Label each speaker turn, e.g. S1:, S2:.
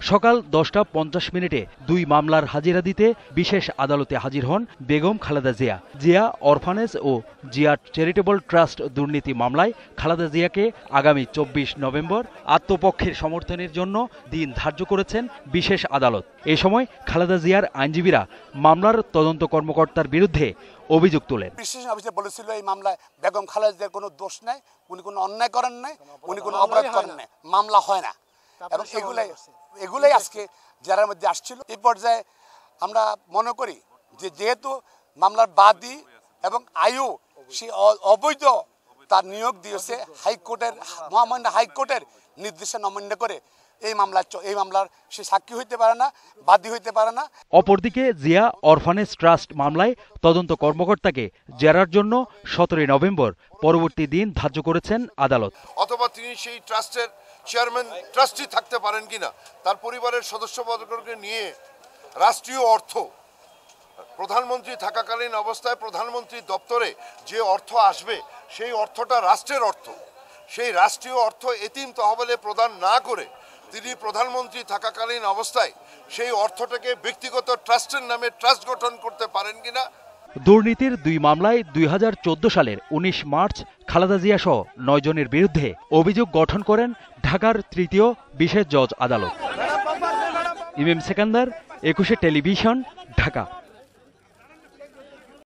S1: সকাল 10টা 50 দুই মামলার হাজিরা দিতে বিশেষ আদালতে হাজির হন বেগম খালেদা জিয়া। জিয়া অরফানেজ ও জিয়া চ্যারিটেবল ট্রাস্ট দুর্নীতি মামলায় খালেদা জিয়াকে আগামী 24 নভেম্বর আত্মপক্ষের সমর্থনের জন্য দিন ধার্য করেছেন বিশেষ আদালত। এ সময় খালেদা জিয়ার আইনজীবীরা মামলার তদন্ত কর্মকর্তার বিরুদ্ধে অভিযোগ তোলেন।
S2: বিশেষ অফিসার বলেছিল এই মামলায় বেগম খালেদা জিয়ার কোনো দোষ নাই, উনি কোনো অন্যায় করেন নাই, উনি কোনো অপরাধ করেন নাই, মামলা হয় না। এবং এগুলাই আজকে জেরার মধ্যে আসছিল। এই পর্যায়ে আমরা মনে করি যে যেহেতু মামলার বাদী এবং আয়ু সে অবৈধ তার নিয়োগ দিয়েছে হাইকোর্টের মহামান্য হাইকোর্টের নির্দেশনা অমান্য করে এই মামলার সে সাক্ষী হইতে পারে না, বাদী হইতে পারে না।
S1: অপরদিকে জিয়া অরফানেজ ট্রাস্ট মামলায় তদন্ত কর্মকর্তাকে জেরার জন্য 17 নভেম্বর পরবর্তী দিন ধার্য করেছেন আদালত।
S3: অথবা তিনি সেই ট্রাস্টের চেয়ারম্যান ট্রাস্টি থাকতে পারেন কিনা, তার পরিবারের সদস্যবর্গকে নিয়ে রাষ্ট্রীয় অর্থ প্রধানমন্ত্রী থাকাকালীন অবস্থায় প্রধানমন্ত্রী দপ্তরে যে অর্থ আসবে সেই অর্থটা রাষ্ট্রের অর্থ, সেই রাষ্ট্রীয় অর্থ এতিম তহবিলে প্রদান না করে তিনি প্রধানমন্ত্রী থাকাকালীন অবস্থায় সেই অর্থটাকে ব্যক্তিগত ট্রাস্টের নামে ট্রাস্ট গঠন করতে পারেন কিনা।
S1: দুর্নীতির দুই মামলায় 2014 সালের 19 মার্চ খালেদা জিয়া সহ 9 জনের বিরুদ্ধে অভিযোগ গঠন করেন ঢাকার তৃতীয় বিশেষ জজ আদালত। ইমাম সেকান্দার, 21 টেলিভিশন, ঢাকা।